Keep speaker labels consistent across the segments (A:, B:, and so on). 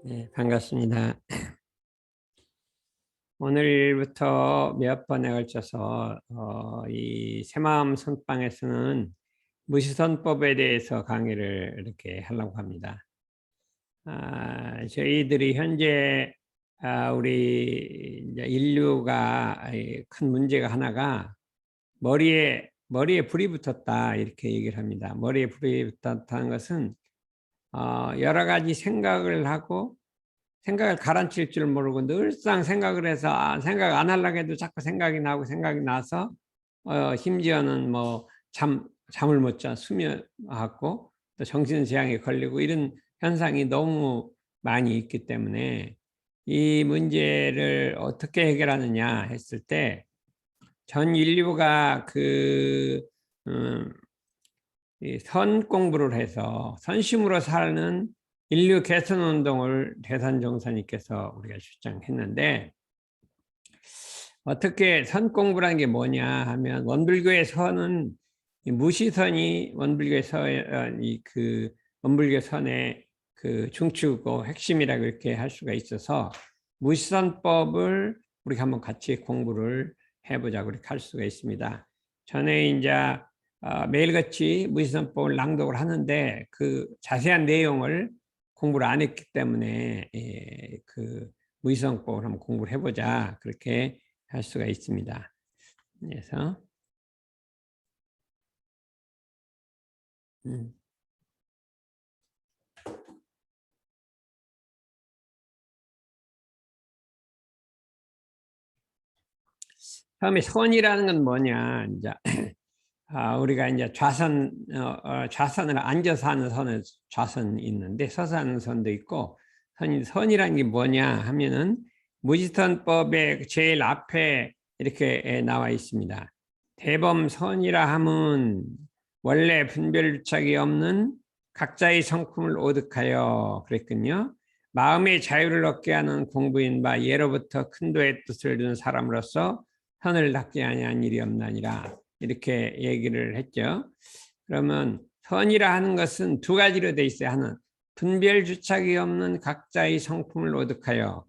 A: 네, 반갑습니다. 오늘부터 몇 번에 걸쳐서 이 새마음 선방에서는 무시선법에 대해서 강의를 이렇게 하려고 합니다. 저희들이 현재 우리 이제 인류가 큰 문제가 하나가 머리에 불이 붙었다 이렇게 얘기를 합니다. 머리에 불이 붙었다는 것은 여러 가지 생각을 하고 생각을 가라앉힐 줄 모르고 늘상 생각을 해서 생각 안 하려고 해도 자꾸 생각이 나고 생각이 나서 심지어는 뭐 잠을 못 자 수면하고 또 정신재앙에 걸리고 이런 현상이 너무 많이 있기 때문에 이 문제를 어떻게 해결하느냐 했을 때 전 인류가 선 공부를 해서 선심으로 사는 인류 개선 운동을 대산종사님께서 우리가 주장했는데, 어떻게 선 공부라는 게 뭐냐 하면 원불교의 선은 무시선이 원불교 선의 그 중추고 핵심이라고 이렇게 할 수가 있어서 무시선법을 우리가 한번 같이 공부를 해보자고 이렇게 할 수가 있습니다. 전에 이제 매일같이 무시선법을 낭독을 하는데 그 자세한 내용을 공부를 안 했기 때문에 그 무시선법을 한번 공부를 해보자 그렇게 할 수가 있습니다. 그래서 처음에 선이라는 건 뭐냐 이제 우리가 이제 좌선을 앉아서 하는 선은 좌선이 있는데 서서 하는 선도 있고 선이라는 게 뭐냐 하면은 무지선법의 제일 앞에 이렇게 나와 있습니다. 대범선이라 함은 원래 분별유착이 없는 각자의 성품을 오득하여 그랬군요. 마음의 자유를 얻게 하는 공부인 바 예로부터 큰 도의 뜻을 둔 사람으로서 선을 닦지 아니한 일이 없나니라 이렇게 얘기를 했죠. 그러면 선이라 하는 것은 두 가지로 돼 있어요. 하나는 분별주착이 없는 각자의 성품을 오득하여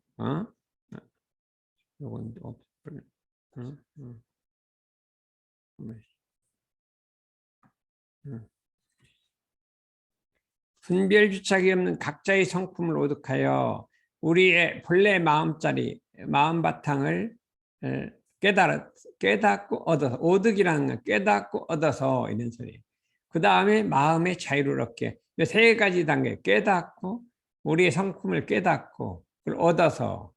A: 요건 분별주착이 없는 각자의 성품을 오득하여 우리의 본래 마음자리 마음 바탕을 깨닫고 얻어서, 오득이라는 건 깨닫고 얻어서 이런 소리예요. 그 다음에 마음의 자유를 얻게, 세 가지 단계, 깨닫고 우리의 성품을 깨닫고 그걸 얻어서,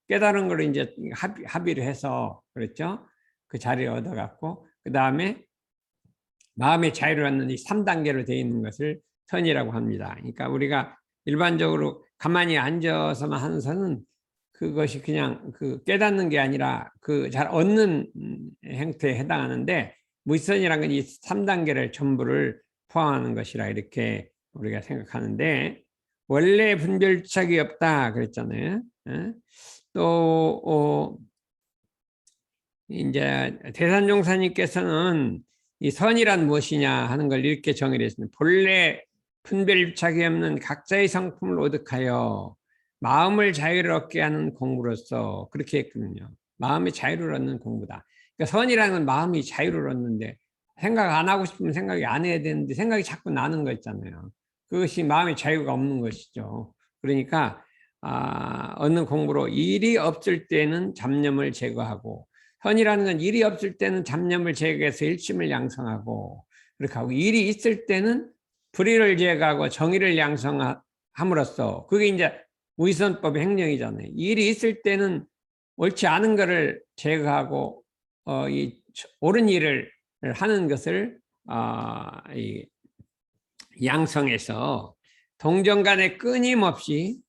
A: 깨달은 걸 이제 합의를 해서 그렇죠. 그 자리를 얻어갖고 그 다음에 마음의 자유를 얻는 이 3단계로 되어 있는 것을 선이라고 합니다. 그러니까 우리가 일반적으로 가만히 앉아서만 하는 선은 그것이 그냥 그 깨닫는 게 아니라 그 잘 얻는 행태에 해당하는데, 무지선이라는 건 이 3단계를 전부를 포함하는 것이라 이렇게 우리가 생각하는데, 원래 분별착이 없다 그랬잖아요. 또 이제 대산종사님께서는 이 선이란 무엇이냐 하는 걸 이렇게 정의를 했습니다. 본래 분별착이 없는 각자의 성품을 오득하여 마음을 자유를 얻게 하는 공부로서 그렇게 했거든요. 마음의 자유를 얻는 공부다. 그러니까 선이라는 건 마음이 자유를 얻는데, 생각 안 하고 싶으면 생각이 안 해야 되는데 생각이 자꾸 나는 거 있잖아요. 그것이 마음의 자유가 없는 것이죠. 그러니까 얻는 공부로 일이 없을 때는 잡념을 제거하고, 선이라는 건 일이 없을 때는 잡념을 제거해서 일심을 양성하고, 그렇게 하고 일이 있을 때는 불의를 제거하고 정의를 양성함으로써, 그게 이제 무위선법의 행령이잖아요. 일이 있을 때는 옳지 않은 것을 제거하고 이 옳은 일을 하는 것을 양성해서 동정간에 끊임없이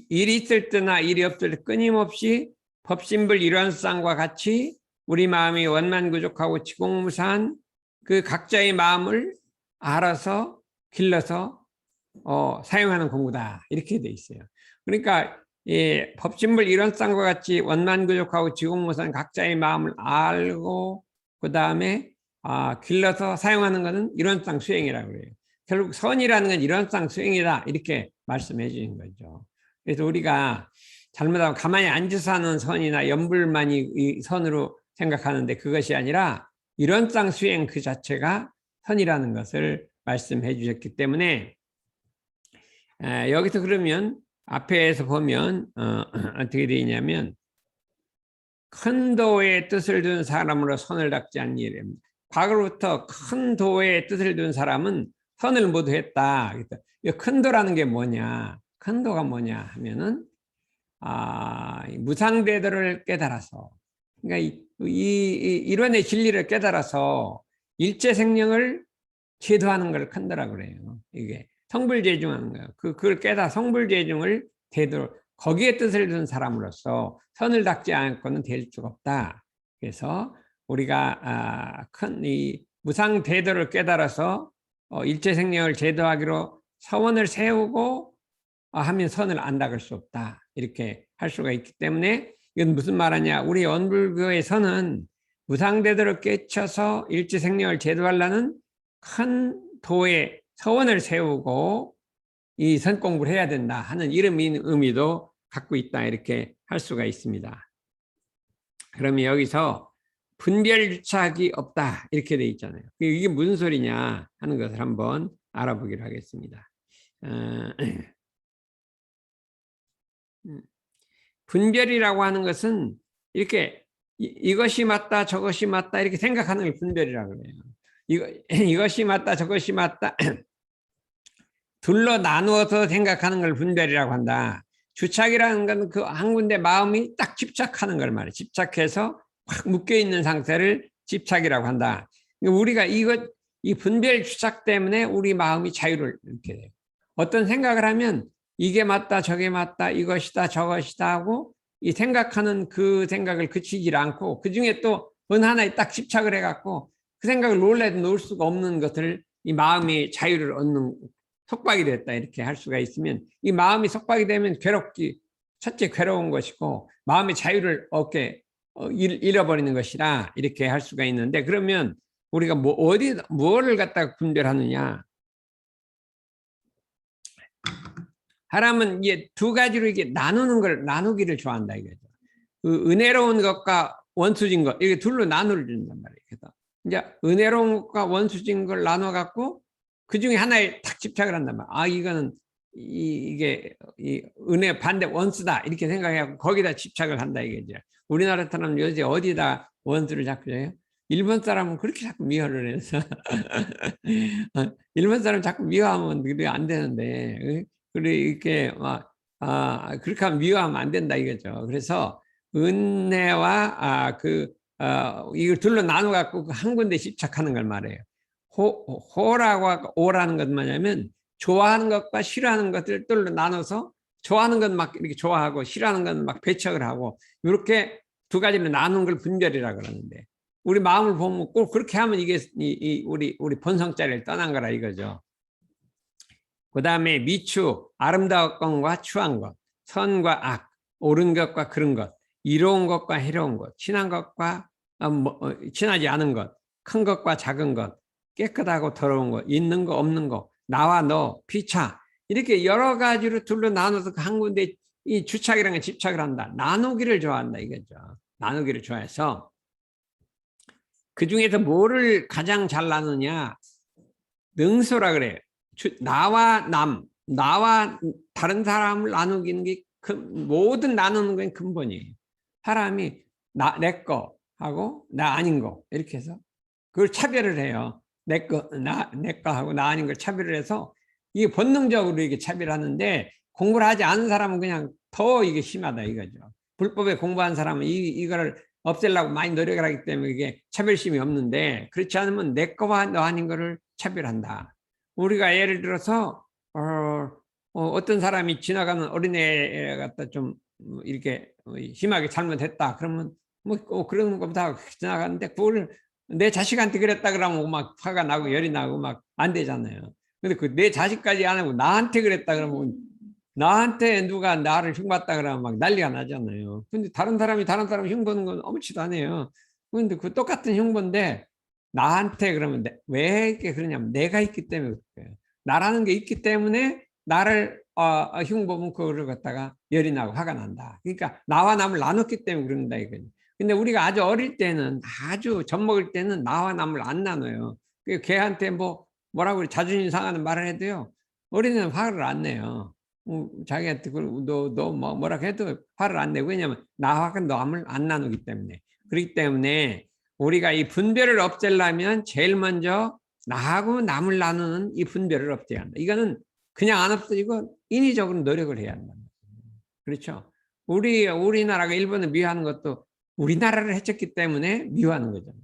A: 일이 있을 때나 일이 없을 때 끊임없이 법신불 일원상과 같이 우리 마음이 원만구족하고 지공무사한 그 각자의 마음을 알아서 길러서 사용하는 공부다 이렇게 돼 있어요. 그러니까 법신불 일원상과 같이 원만구족하고 지공무사한 각자의 마음을 알고 그 다음에 길러서 사용하는 것은 일원상 수행이라고 해요. 결국 선이라는 건 일원상 수행이다 이렇게 말씀해 주신 거죠. 그래서 우리가 잘못하면 가만히 앉아서 하는 선이나 염불만이 이 선으로 생각하는데 그것이 아니라 이론상 수행 그 자체가 선이라는 것을 말씀해 주셨기 때문에 여기서 그러면 앞에서 보면 어떻게 되어 있냐면 큰 도의 뜻을 둔 사람으로 선을 닦지 않니 이랍니다. 과거로부터 큰 도의 뜻을 둔 사람은 선을 모두 했다. 이 큰 도라는 게 뭐냐? 큰 도가 뭐냐 하면은 무상대도를 깨달아서, 그러니까 이 이론의 진리를 깨달아서 일체생명을 제도하는 걸 큰 도라고 그래요. 이게 성불재중하는 거예요. 그걸 깨달아 성불재중을 대도, 거기에 뜻을 둔 사람으로서 선을 닦지 않고는 될 수가 없다. 그래서 우리가 큰 이 무상대도를 깨달아서 일체생명을 제도하기로 서원을 세우고 하면 선을 안 닦을 수 없다. 이렇게 할 수가 있기 때문에 이건 무슨 말하냐? 우리 원불교의 선은 무상대도를 깨쳐서 일체생명을 제도하려는 큰 도의 서원을 세우고 이 선 공부를 해야 된다 하는 이런 의미도 갖고 있다. 이렇게 할 수가 있습니다. 그러면 여기서 분별유착이 없다 이렇게 돼 있잖아요. 이게 무슨 소리냐 하는 것을 한번 알아보기로 하겠습니다. 분별이라고 하는 것은 이렇게 이것이 맞다 저것이 맞다 이렇게 생각하는 걸 분별이라고 그래요. 이것이 맞다 저것이 맞다 둘로 나누어서 생각하는 걸 분별이라고 한다. 주착이라는 건 그 한 군데 마음이 딱 집착하는 걸 말이에요. 집착해서 확 묶여있는 상태를 집착이라고 한다. 우리가 이 분별 주착 때문에 우리 마음이 자유를 잃게 돼요. 어떤 생각을 하면 이게 맞다 저게 맞다 이것이다 저것이다 하고 이 생각하는 그 생각을 그치질 않고 그중에 또 어느 하나에 딱 집착을 해갖고 그 생각을 놓을래도 놓을 수가 없는 것을 이 마음이 자유를 얻는 속박이 됐다 이렇게 할 수가 있으면 이 마음이 속박이 되면 첫째 괴로운 것이고 마음의 자유를 얻게 잃어버리는 것이라 이렇게 할 수가 있는데 그러면 우리가 뭐를 갖다가 분별하느냐? 사람은 이게 두 가지로 이게 나누기를 좋아한다 이거죠. 그 은혜로운 것과 원수진 것 이게 둘로 나누준단 말이에요. 그래서 이제 은혜로운 것과 원수진 걸 나눠 갖고 그 중에 하나에 탁 집착을 한단 말이에요. 이거는 이게 은혜 반대 원수다 이렇게 생각해갖고 거기다 집착을 한다 이거죠. 우리나라 사람 요새 어디다 원수를 자꾸 해요? 일본 사람은 그렇게 자꾸 미워를 해서 일본 사람 자꾸 미워하면 그게 안 되는데 그렇게 그렇게 하면 미워하면 안 된다 이거죠. 그래서 은혜와 이걸 둘로 나눠 갖고 한 군데 집착하는 걸 말해요. 호라고 오라는 것은 뭐냐면 좋아하는 것과 싫어하는 것들을 둘로 나눠서 좋아하는 건 막 이렇게 좋아하고 싫어하는 건 막 배척을 하고 이렇게 두 가지로 나누는 걸 분별이라 그러는데 우리 마음을 보면 꼭 그렇게 하면 이게 우리 본성자리를 떠난 거라 이거죠. 그 다음에 미추, 아름다운 것과 추한 것, 선과 악, 옳은 것과 그른 것, 이로운 것과 해로운 것, 친한 것과 친하지 않은 것, 큰 것과 작은 것, 깨끗하고 더러운 것, 있는 거 없는 거, 나와 너, 피차 이렇게 여러 가지로 둘로 나눠서 한 군데 이 주착이라는 게 집착을 한다. 나누기를 좋아한다 이거죠. 나누기를 좋아해서 그 중에서 뭐를 가장 잘 나누냐? 능소라 그래요. 나와 다른 사람을 나누기는 게 모든 나누는 건 근본이에요. 사람이 내 거 하고 나 아닌 거 이렇게 해서 그걸 차별을 해요. 내 거 하고 나 아닌 걸 차별을 해서 이게 본능적으로 이게 차별하는데 공부를 하지 않은 사람은 그냥 더 이게 심하다 이거죠. 불법에 공부한 사람은 이거를 없애려고 많이 노력을 하기 때문에 이게 차별심이 없는데 그렇지 않으면 내 거와 너 아닌 거를 차별한다. 우리가 예를 들어서 어떤 사람이 지나가는 어린애 갖다 좀 이렇게 심하게 잘못했다 그러면 뭐 그런 것보다 지나가는데 그걸 내 자식한테 그랬다 그러면 막 화가 나고 열이 나고 막 안 되잖아요. 근데 그 내 자식까지 안 하고 나한테 그랬다 그러면 나한테 누가 나를 흉봤다 그러면 막 난리가 나잖아요. 근데 다른 사람 흉보는 건 아무렇지도 않아요. 근데 그 똑같은 흉보인데 나한테 그러면 왜 이렇게 그러냐면 내가 있기 때문에 그래요. 나라는 게 있기 때문에 나를 흉보면 그거를 갖다가 열이 나고 화가 난다. 그러니까 나와 남을 나눴기 때문에 그런다 이거죠. 근데 우리가 아주 어릴 때는, 아주 젖먹을 때는 나와 남을 안 나눠요. 그 걔한테 뭐라고 그래, 자존심 상하는 말을 해도요, 어린애는 화를 안 내요. 자기한테 너 뭐라 해도 화를 안 내고, 왜냐면 나와 남을 안 나누기 때문에. 그렇기 때문에 우리가 이 분별을 없애려면 제일 먼저 나하고 남을 나누는 이 분별을 없애야 한다. 이거는 그냥 안 없어지고 인위적으로 노력을 해야 한다. 그렇죠? 우리나라가 일본을 미워하는 것도 우리나라를 해쳤기 때문에 미워하는 거잖아요.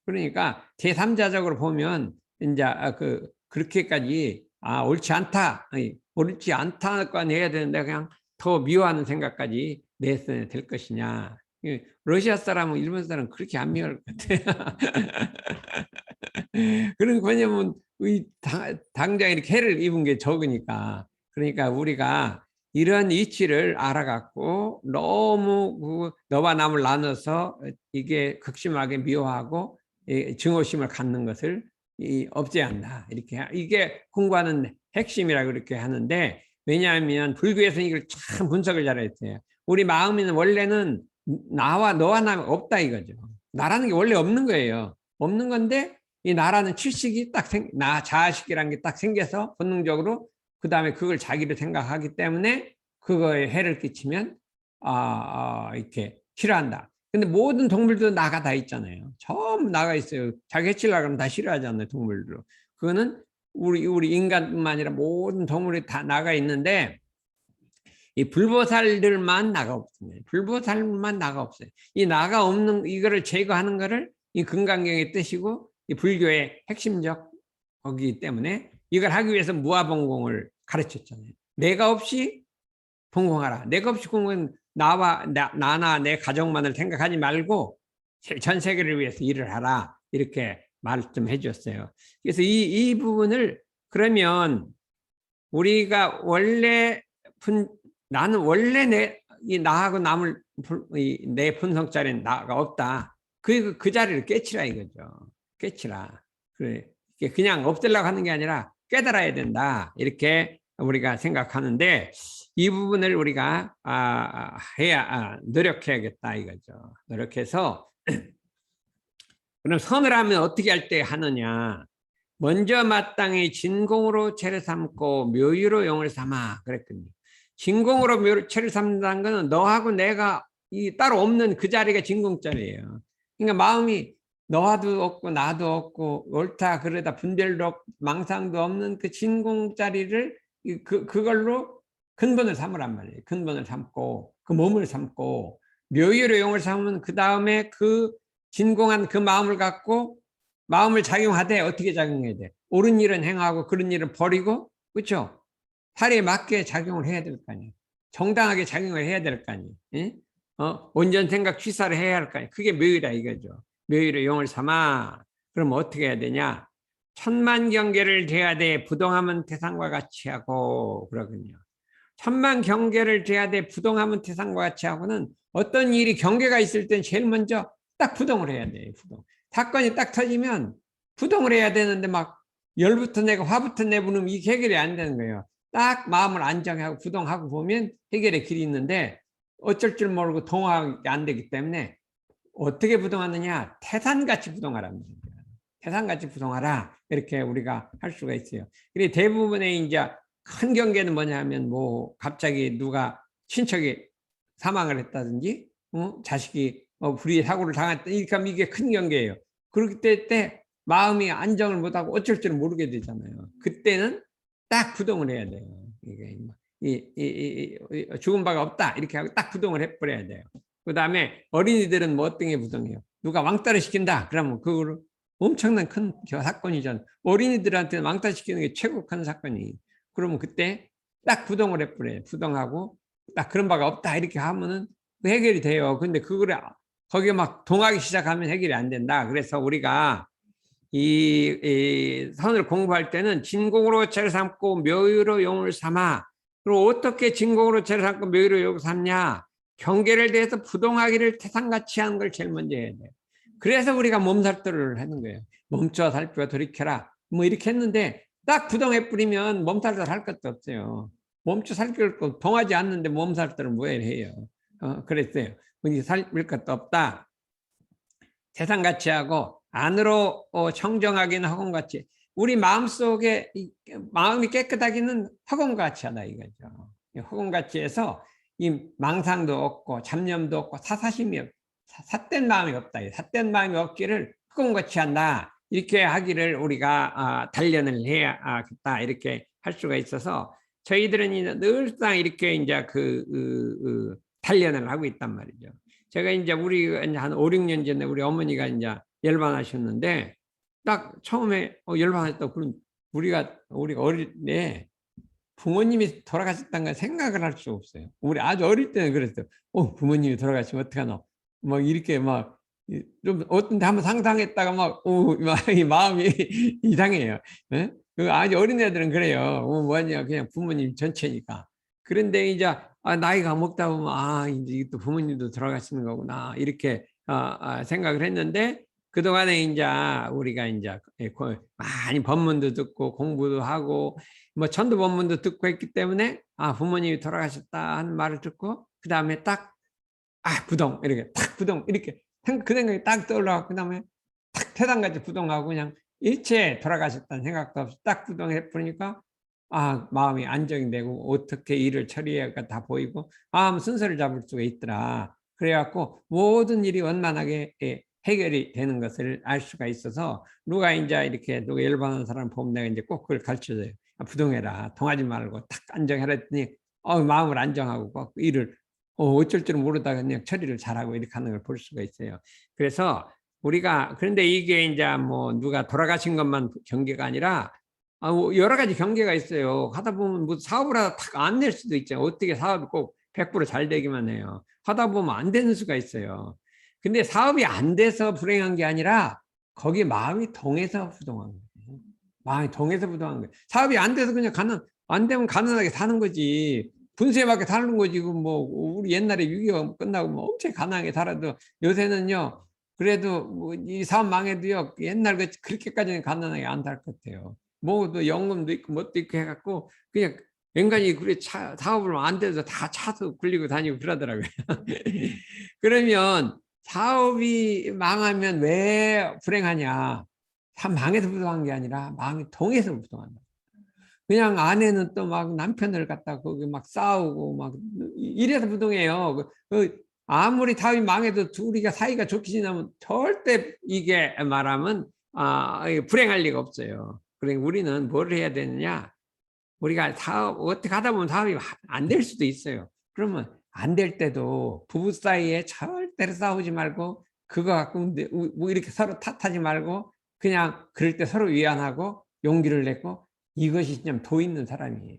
A: 그러니까 제3자적으로 보면 이제 그렇게까지 옳지 않다, 옳지 않다가 내야 되는데 그냥 더 미워하는 생각까지 내야 될 것이냐. 러시아 사람은 일본 사람은 그렇게 안 미워할 것 같아요. 그런 왜냐면 당장 이렇게 해를 입은 게 적으니까. 그러니까 우리가 이런 이치를 알아갖고 너무 너와 남을 나눠서 이게 극심하게 미워하고 증오심을 갖는 것을 없애야 한다. 이렇게 이게 공부하는 핵심이라고 그렇게 하는데, 왜냐하면 불교에서는 이걸 참 분석을 잘했어요. 우리 마음에는 원래는 너와 나 없다 이거죠. 나라는 게 원래 없는 거예요. 없는 건데 이 나라는 칠식이 나 자아식이라는 게 딱 생겨서 본능적으로 그 다음에 그걸 자기를 생각하기 때문에 그거에 해를 끼치면 이렇게 싫어한다. 근데 모든 동물도 나가 다 있잖아요. 전부 나가 있어요. 자기 해치려고 하면 다 싫어하잖아요, 동물들로. 그거는 우리 인간뿐만 아니라 모든 동물이 다 나가 있는데, 이 불보살들만 나가 없습니다. 불보살만 나가 없어요. 이 나가 없는 이거를 제거하는 거를 이 금강경의 뜻이고 이 불교의 핵심적 거기 때문에 이걸 하기 위해서 무아봉공을 가르쳤잖아요. 내가 없이 봉공하라. 내가 없이 공공은 나나 내 가족만을 생각하지 말고 전 세계를 위해서 일을 하라. 이렇게 말씀해 주셨어요. 그래서 이 부분을 그러면 우리가 원래 나는 원래 나하고 남을 내 분성자리는 나가 없다. 그 자리를 깨치라 이거죠. 깨치라. 그래. 그냥 없애려고 하는 게 아니라 깨달아야 된다. 이렇게 우리가 생각하는데, 이 부분을 우리가 노력해야겠다 이거죠. 노력해서 그럼 선을 하면 어떻게 할 때 하느냐? 먼저 마땅히 진공으로 채를 삼고 묘유로 용을 삼아 그랬거든요. 진공으로 채를 삼는다는 것은 너하고 내가 따로 없는 그 자리가 진공자리예요. 그러니까 마음이 너도 없고 나도 없고 옳다 그러다 분별도 없고 망상도 없는 그 진공자리를 그걸로 근본을 삼으란 말이에요. 근본을 삼고 그 몸을 삼고 묘유로 용을 삼으면 그 다음에 그 진공한 그 마음을 갖고 마음을 작용하되 어떻게 작용해야 돼? 옳은 일은 행하고 그런 일은 버리고, 그렇죠? 살에 맞게 작용을 해야 될 거 아니에요. 정당하게 작용을 해야 될 거 아니에요. 예? 온전 생각 취사를 해야 할 거 아니에요. 그게 묘유라 이거죠. 묘유로 용을 삼아. 그럼 어떻게 해야 되냐? 천만 경계를 재야 돼. 부동하면 태산과 같이 하고 그러군요. 천만 경계를 재야 돼. 부동하면 태산과 같이 하고는 어떤 일이 경계가 있을 땐 제일 먼저 딱 부동을 해야 돼요. 부동. 사건이 딱 터지면 부동을 해야 되는데 막 열부터 내고 화부터 내부는 이게 해결이 안 되는 거예요. 딱 마음을 안정하고 부동하고 보면 해결의 길이 있는데 어쩔 줄 모르고 동하게 안 되기 때문에 어떻게 부동하느냐? 태산같이 부동하라는 거예요. 태산같이 부동하라. 이렇게 우리가 할 수가 있어요. 그리고 대부분의 이제 큰 경계는 뭐냐 하면 갑자기 누가 친척이 사망을 했다든지 자식이 불의의 사고를 당했다. 그러니까 이게 큰 경계예요. 그렇기 때문에 마음이 안정을 못하고 어쩔 줄 모르게 되잖아요. 그때는 딱 부동을 해야 돼요. 죽은 바가 없다 이렇게 하고 딱 부동을 해버려야 돼요. 그 다음에 어린이들은 뭐 어떤 게 부동해요? 누가 왕따를 시킨다 그러면 그거를 엄청난 큰 사건이잖아요. 어린이들한테는 왕따 시키는 게 최고 큰 사건이에요. 그러면 그때 딱 부동을 해버려요. 부동하고 딱 그런 바가 없다 이렇게 하면은 해결이 돼요. 근데 그거를 거기에 막 동하기 시작하면 해결이 안 된다. 그래서 우리가 이 선을 공부할 때는 진공으로 채를 삼고 묘유로 용을 삼아. 그리고 어떻게 진공으로 채를 삼고 묘유로 용을 삼냐? 경계를 대해서 부동하기를 태산같이 하는 걸 제일 먼저 해야 돼요. 그래서 우리가 몸살도를 하는 거예요. 멈춰 살펴 돌이켜라. 뭐 이렇게 했는데 딱 부동해 뿌리면 몸살도 할 것도 없어요. 멈춰 살필 거 통하지 않는데 몸살들은 뭐 해요. 그랬어요. 우리 살필 것도 없다. 세상같이하고 안으로 청정하기는 허공같이. 우리 마음속에 마음이 깨끗하기는 허공같이 하다 이거죠. 허공같이 해서 이 망상도 없고 잡념도 없고 사사심이 삿된 마음이 없다. 삿된 마음이 없기를 허공같이 한다. 이렇게 하기를 우리가 단련을 해야겠다. 이렇게 할 수가 있어서 저희들은 늘상 이렇게 이제 단련을 하고 있단 말이죠. 제가 이제 우리 한 5, 6년 전에 우리 어머니가 이제 열반하셨는데 딱 처음에 열반했다고 그럼 우리가 어릴 때 부모님이 돌아가셨다는 걸 생각을 할 수 없어요. 우리 아주 어릴 때는 그랬어요. 부모님이 돌아가시면 어떡하노? 막 이렇게 막 좀 어떤 데 한번 상상했다가 막 이 마음이 이상해요. 예? 아주 어린 애들은 그래요. 뭐냐 그냥 부모님 전체니까. 그런데 이제 나이가 먹다 보면 이제 또 부모님도 돌아가시는 거구나 이렇게 생각을 했는데 그동안에 이제 우리가 이제 많이 법문도 듣고 공부도 하고 뭐 전도 법문도 듣고 했기 때문에 부모님이 돌아가셨다 하는 말을 듣고 그 다음에 딱 부동 이렇게 딱 부동 이렇게 그 생각이 딱 떠올라서 그 다음에 딱 태산같이 부동하고 그냥 일체 돌아가셨다는 생각도 없이 딱 부동해 버리니까 마음이 안정이 되고 어떻게 일을 처리해야 다 보이고 마음 순서를 잡을 수가 있더라. 그래갖고 모든 일이 원만하게 해결이 되는 것을 알 수가 있어서 누가 이제 이렇게 누가 열반하는 사람 보면 내가 이제 꼭 그걸 가르쳐줘요. 부동해라. 동하지 말고 딱 안정해라 했더니 마음을 안정하고 꼭 일을 어쩔 줄 모르다가 그냥 처리를 잘하고 이렇게 하는 걸 볼 수가 있어요. 그래서 우리가 그런데 이게 이제 뭐 누가 돌아가신 것만 경계가 아니라 여러 가지 경계가 있어요. 하다 보면 뭐 사업을 하다 탁 안 낼 수도 있죠. 어떻게 사업이 꼭 100%잘 되기만 해요. 하다 보면 안 되는 수가 있어요. 근데 사업이 안 돼서 불행한 게 아니라 거기에 마음이 동해서 부동한 거예요. 마음이 동해서 부동한 거예요. 사업이 안 돼서 그냥 안 되면 가난하게 사는 거지. 분수에밖에 사는 거지. 뭐 우리 옛날에 6.25 끝나고 뭐 엄청 가난하게 살아도 요새는요. 그래도 뭐 이 사업 망해도요. 옛날 그렇게까지는 가난하게 안 살 것 같아요. 뭐도 연금도 있고 뭣도 있고 해갖고 그냥 인간이 그래 사업을 안 돼서 다 차도 굴리고 다니고 그러더라고요. 그러면 사업이 망하면 왜 불행하냐? 망해서 부동한 게 아니라 마음이 동해서 부동한다. 그냥 아내는 또 막 남편을 갖다 거기 막 싸우고 막 이래서 부동해요. 아무리 사업이 망해도 둘이가 사이가 좋게 지나면 절대 이게 말하면 불행할 리가 없어요. 그러니까 우리는 뭘 해야 되느냐? 우리가 사업 어떻게 하다 보면 사업이 안 될 수도 있어요. 그러면 안 될 때도 부부 사이에 절대로 싸우지 말고 그거 갖고 뭐 이렇게 서로 탓하지 말고 그냥 그럴 때 서로 위안하고 용기를 내고 이것이 좀 도 있는 사람이에요.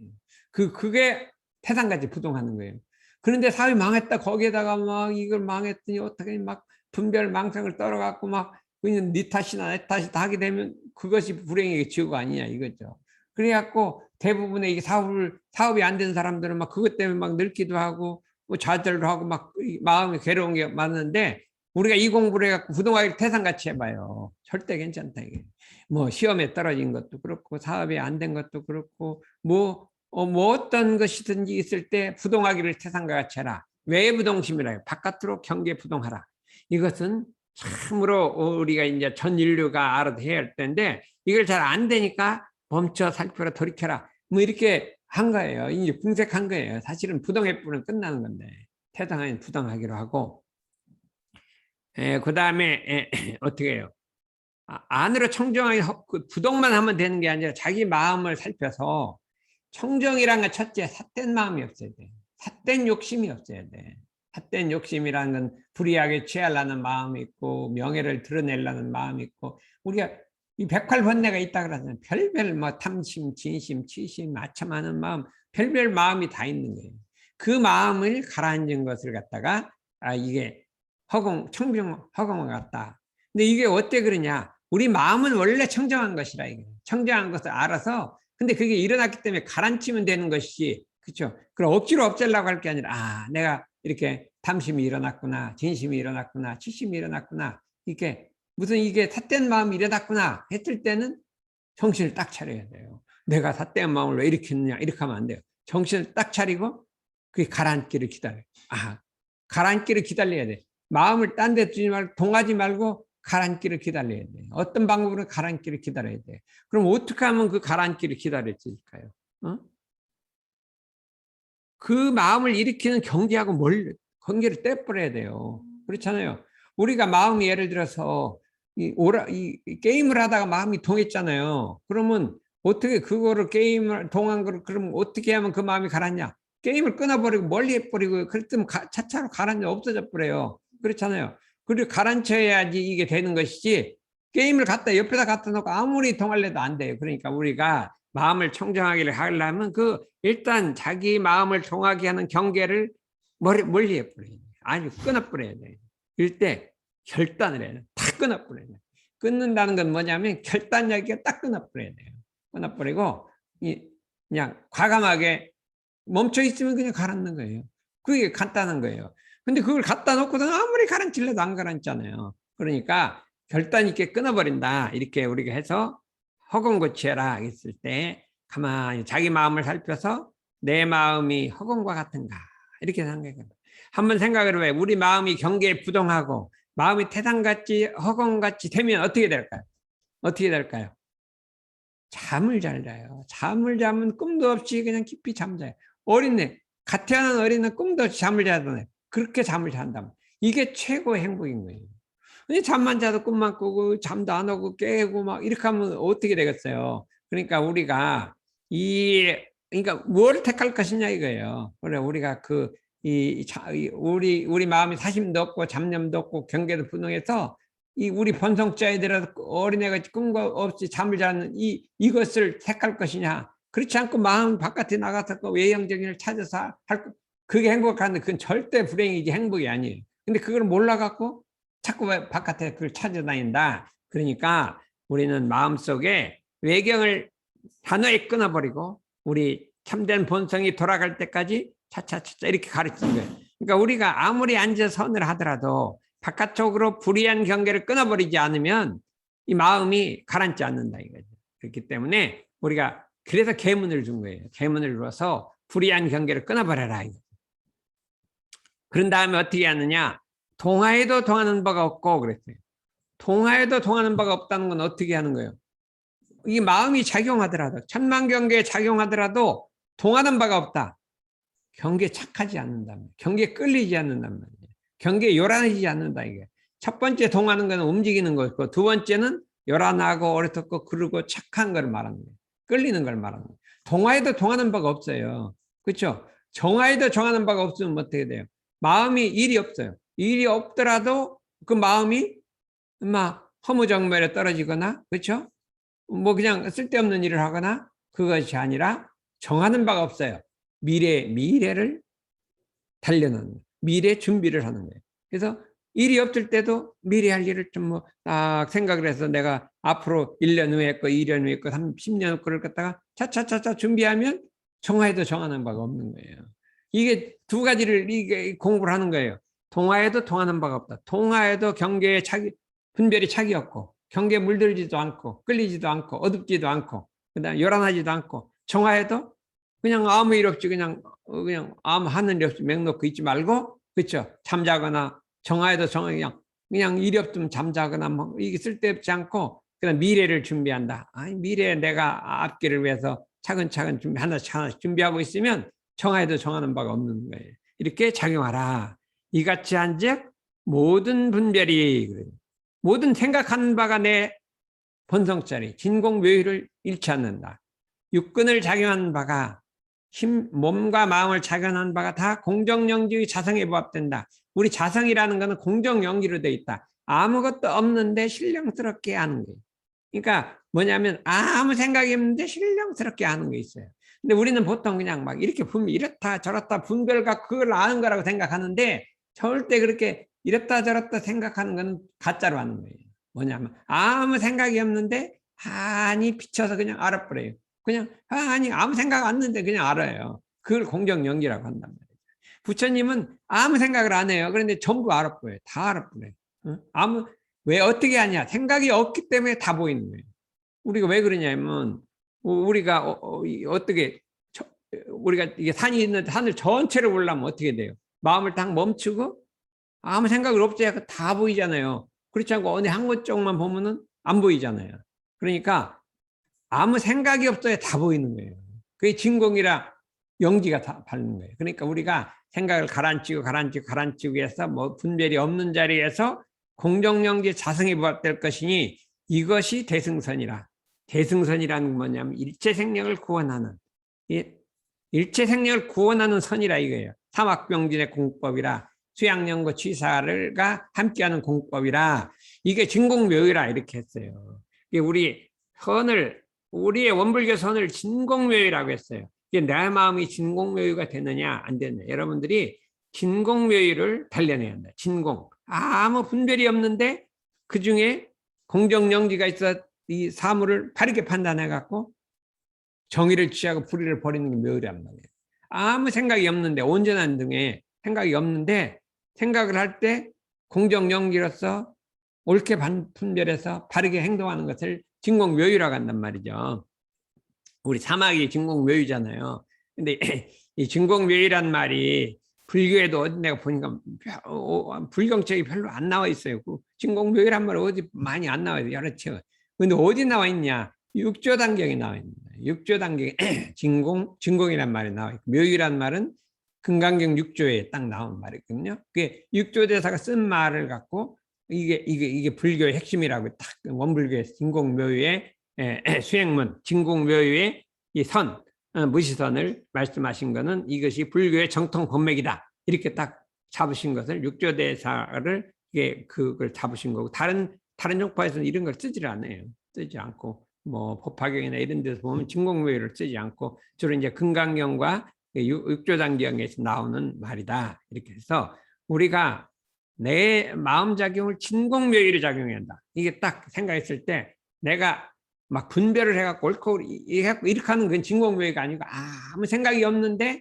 A: 그게 태산같이 부동하는 거예요. 그런데 사업이 망했다 거기에다가 막 이걸 망했더니 어떻게 막 분별 망상을 떨어갖고 막 그냥 네 탓이나 내 탓이다 하게 되면 그것이 불행의 지옥 아니냐 이거죠. 그래갖고 대부분의 이게 사업이 안 된 사람들은 막 그것 때문에 막 늙기도 하고 뭐 좌절도 하고 막 마음이 괴로운 게 많은데 우리가 이 공부를 해갖고 부동하게 태산같이 해봐요. 절대 괜찮다 이게. 뭐 시험에 떨어진 것도 그렇고 사업이 안 된 것도 그렇고 뭐 어떤 것이든지 있을 때 부동하기를 태산과 같이 해라. 외부동심이라 해요. 바깥으로 경계 부동하라. 이것은 참으로 우리가 이제 전 인류가 알아서 해야 할 텐데 이걸 잘 안 되니까 멈춰 살펴라 돌이켜라 뭐 이렇게 한 거예요. 이제 궁색한 거예요. 사실은 부동해부는 끝나는 건데 태산은 부동하기로 하고 그 다음에 어떻게 해요? 안으로 청정하게 부동만 하면 되는 게 아니라 자기 마음을 살펴서 청정이란 건 첫째 삿된 마음이 없어야 돼. 삿된 욕심이 없어야 돼. 삿된 욕심이라는 건 불이하게 취하려는 마음이 있고 명예를 드러내려는 마음이 있고 우리가 이 백활번뇌가 있다 그러잖아요. 별별 뭐 탐심, 진심, 치심, 아첨하는 마음, 별별 마음이 다 있는 거예요. 그 마음을 가라앉은 것을 갖다가 이게 청정 같다. 근데 이게 어때 그러냐? 우리 마음은 원래 청정한 것이라 이게 청정한 것을 알아서 근데 그게 일어났기 때문에 가라앉히면 되는 것이지 그렇죠? 그럼 억지로 없애려고 할 게 아니라 내가 이렇게 탐심이 일어났구나, 진심이 일어났구나, 치심이 일어났구나 이렇게 무슨 이게 삿된 마음이 일어났구나 했을 때는 정신을 딱 차려야 돼요. 내가 삿된 마음을 왜 이렇게 했느냐 이렇게 하면 안 돼요. 정신을 딱 차리고 그게 가라앉기를 기다려요. 가라앉기를 기다려야 돼. 마음을 딴 데 두지 말고 동하지 말고 가라앉기를 기다려야 돼. 어떤 방법으로 가라앉기를 기다려야 돼. 그럼 어떻게 하면 그 가라앉기를 기다릴까요? 어? 그 마음을 일으키는 경계하고 관계를 떼버려야 돼요. 그렇잖아요. 우리가 마음이 예를 들어서 이 게임을 하다가 마음이 동했잖아요. 그러면 어떻게 그거를 게임을 동한 거를 그러면 어떻게 하면 그 마음이 가라앉냐? 게임을 끊어버리고 멀리 해버리고 그랬으면 차차로 가라앉아 없어져 버려요. 그렇잖아요. 그리고 가라앉혀야지 이게 되는 것이지 게임을 옆에다 갖다 놓고 아무리 동할래도 안 돼요. 그러니까 우리가 마음을 청정하기를 하려면 일단 자기 마음을 통하게 하는 경계를 멀리 해버려야 돼. 아니 끊어버려야 돼. 이때 결단을 해야 돼. 다 끊어버려야 돼. 끊는다는 건 뭐냐면 결단력이 딱 끊어버려야 돼요. 끊어버리고 그냥 과감하게 멈춰 있으면 그냥 가라앉는 거예요. 그게 간단한 거예요. 근데 그걸 갖다 놓고도 아무리 가라앉힐래도 안 가라앉잖아요. 그러니까 결단 있게 끊어버린다. 이렇게 우리가 해서 허공고치해라 했을 때 가만히 자기 마음을 살펴서 내 마음이 허공과 같은가 이렇게 생각해요. 한번 생각을 해봐요. 우리 마음이 경계에 부동하고 마음이 태산같이 허공같이 되면 어떻게 될까요? 어떻게 될까요? 잠을 잘 자요. 잠을 자면 꿈도 없이 그냥 깊이 잠자요. 어린애, 갓 태어난 어린애 꿈도 없이 잠을 자잖아요. 그렇게 잠을 잔다면 이게 최고의 행복인 거예요. 잠만 자도 꿈만 꾸고 잠도 안 오고 깨고 막 이렇게 하면 어떻게 되겠어요? 그러니까 우리가 그러니까 뭘 택할 것이냐 이거예요. 그래 우리가 우리 마음이 사심도 없고 잡념도 없고 경계도 부동해서 우리 본성자에 들어서 어린애가 꿈과 없이 잠을 자는 이것을 택할 것이냐? 그렇지 않고 마음 바깥에 나가서 그 외형적인을 찾아서 그게 행복한데 그건 절대 불행이지 행복이 아니에요. 근데 그걸 몰라갖고 자꾸 바깥에 그걸 찾아다닌다. 그러니까 우리는 마음속에 외경을 단호히 끊어버리고 우리 참된 본성이 돌아갈 때까지 차차차차 이렇게 가르치는 거예요. 그러니까 우리가 아무리 앉아 선을 하더라도 바깥쪽으로 불의한 경계를 끊어버리지 않으면 이 마음이 가라앉지 않는다 이거죠. 그렇기 때문에 우리가 그래서 계문을 준 거예요. 계문을 줘서 불의한 경계를 끊어버려라 이거. 그런 다음에 어떻게 하느냐? 동하에도 동하는 바가 없고 그랬어요. 동하에도 동하는 바가 없다는 건 어떻게 하는 거예요? 이 마음이 작용하더라도 천만경계에 작용하더라도 동하는 바가 없다. 경계에 착하지 않는다. 경계에 끌리지 않는단 말이에요. 경계에 요란해지지 않는다 이게. 첫 번째 동하는 건 움직이는 거고 두 번째는 요란하고 어리석고 그러고 착한 걸 말하는 거예요. 끌리는 걸 말하는 거예요. 동하에도 동하는 바가 없어요. 그렇죠? 정하에도 정하는 바가 없으면 어떻게 돼요? 마음이 일이 없어요. 일이 없더라도 그 마음이 막 허무정멸에 떨어지거나 그렇죠? 뭐 그냥 쓸데없는 일을 하거나 그것이 아니라 정하는 바가 없어요. 미래를 달려는 미래 준비를 하는 거예요. 그래서 일이 없을 때도 미래 할 일을 좀 뭐 딱 생각을 해서 내가 앞으로 1년 후에 했고 2년 후에 했고 10년 후 거를 갖다가 차차차차 준비하면 정하에도 정하는 바가 없는 거예요. 이게 두 가지를 이게 공부를 하는 거예요. 동하에도 동하는 바가 없다. 동하에도 경계에 분별이 차기 없고 경계에 물들지도 않고 끌리지도 않고 어둡지도 않고 그다음에 요란하지도 않고 정하에도 그냥 아무 일 없이 그냥 아무 하는 일 없이 맹놓고 있지 말고 그렇죠. 잠자거나 정하에도 그냥 일이 없으면 잠자거나 뭐 이게 쓸데없지 않고 그다음 미래를 준비한다. 아니 미래에 내가 앞길을 위해서 차근차근 하나씩 준비하고 있으면 정하에도 정하는 바가 없는 거예요. 이렇게 작용하라. 이같이 한즉 모든 분별이 모든 생각하는 바가 내 본성짜리 진공묘의를 잃지 않는다. 육근을 작용하는 바가 몸과 마음을 작용하는 바가 다 공정영지의 자성에 부합된다. 우리 자성이라는 것은 공정영지로 되어 있다. 아무것도 없는데 신령스럽게 하는 거예요. 그러니까 뭐냐면 아무 생각이 없는데 신령스럽게 하는 게 있어요. 근데 우리는 보통 그냥 막 이렇게 이렇다 저렇다 분별과 그걸 아는 거라고 생각하는데 절대 그렇게 이렇다 저렇다 생각하는 건 가짜로 하는 거예요. 뭐냐면 아무 생각이 없는데 한이 비쳐서 그냥 알아버려요. 그냥 아니 아무 생각 안 드는데 그냥 알아요. 그걸 공정연기라고 한단 말이에요. 부처님은 아무 생각을 안 해요. 그런데 전부 알아버려요. 다 알아버려요. 왜 어떻게 하냐? 생각이 없기 때문에 다 보이는 거예요. 우리가 왜 그러냐면 우리가 어떻게 우리가 이게 산이 있는데 산을 전체를 보려면 어떻게 돼요? 마음을 딱 멈추고 아무 생각을 없지 않고 다 보이잖아요. 그렇지 않고 어디 한 곳 쪽만 보면은 안 보이잖아요. 그러니까 아무 생각이 없어야 다 보이는 거예요. 그게 진공이라 영지가 다 바르는 거예요. 그러니까 우리가 생각을 가라앉히고 해서 뭐 분별이 없는 자리에서 공정영지 자성이 부합될 것이니 이것이 대승선이라. 대승선이라는 건 뭐냐면 일체 생명을 구원하는, 일체 생명을 구원하는 선이라 이거예요. 삼학병진의 공법이라, 수양연과 취사가 함께하는 공법이라, 이게 진공묘유라 이렇게 했어요. 우리 선을, 우리의 원불교 선을 진공묘유라고 했어요. 이게 내 마음이 진공묘유가 되느냐 안 되느냐. 여러분들이 진공묘유를 단련해야 한다. 진공. 아무 분별이 없는데 그중에 공정영지가 있어 이 사물을 바르게 판단해 갖고 정의를 취하고 불의를 버리는 게 묘유란 말이에요. 아무 생각이 없는데, 온전한 등에 생각이 없는데 생각을 할 때 공정영지로서 옳게 분별해서 바르게 행동하는 것을 진공묘유라고 한단 말이죠. 우리 사막이 진공묘유잖아요. 근데 이 진공묘유란 말이 불교에도 어디 내가 보니까 불경책이 별로 안 나와 있어요. 진공묘유란 말 어디 많이 안 나와요. 여러 책. 근데 어디 나와 있냐? 육조단경에 나와 있는 거예요. 육조단경에 진공이란 말이 나와 있고, 묘유란 말은 금강경 6조에 딱 나온 말이거든요. 그게 육조대사가 쓴 말을 갖고 이게 불교의 핵심이라고 딱 원불교의 진공묘유의 수행문, 진공묘유의 이 선, 무시선을 말씀하신 거는 이것이 불교의 정통 법맥이다. 이렇게 딱 잡으신 것을 육조대사를 그걸 잡으신 거고, 다른 종파에서는 이런 걸 쓰질 않아요. 쓰지 않고 뭐 법화경이나 이런 데서 보면 진공묘유를 쓰지 않고 주로 이제 금강경과 육조단경에서 나오는 말이다. 이렇게 해서 우리가 내 마음작용을 진공묘유로 작용해야 한다. 이게 딱 생각했을 때 내가 막 분별을 해갖고 옳고 이렇게 하는 건 진공묘유가 아니고 아무 생각이 없는데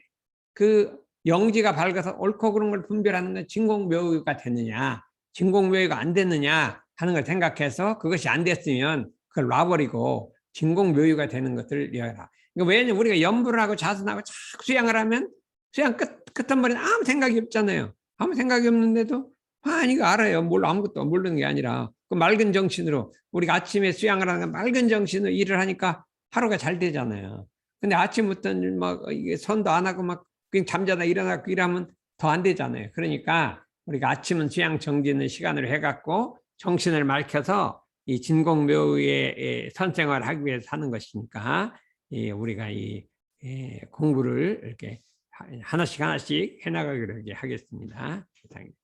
A: 그 영지가 밝아서 옳고 그런 걸 분별하는 건 진공묘유가 되느냐, 진공묘유가 안 되느냐 하는 걸 생각해서 그것이 안 됐으면 그걸 놔버리고 진공묘유가 되는 것을 이해하라. 그러니까 왜냐면 우리가 염불을 하고 자선하고 자꾸 수양을 하면 수양 끝머리는 아무 생각이 없잖아요. 아무 생각이 없는데도 이거 알아요. 아무것도 모르는 게 아니라 그 맑은 정신으로 우리가 아침에 수양을 하는 맑은 정신으로 일을 하니까 하루가 잘 되잖아요. 근데 아침부터 막 손도 안 하고 막 그냥 잠자다 일어나고 이러면 더 안 되잖아요. 그러니까 우리가 아침은 수양 정진의 시간을 해갖고 정신을 맑혀서 이 진공묘유의 선생활을 하기 위해서 하는 것이니까 우리가 이 공부를 이렇게 하나씩 해나가기로 하겠습니다. 이상입니다.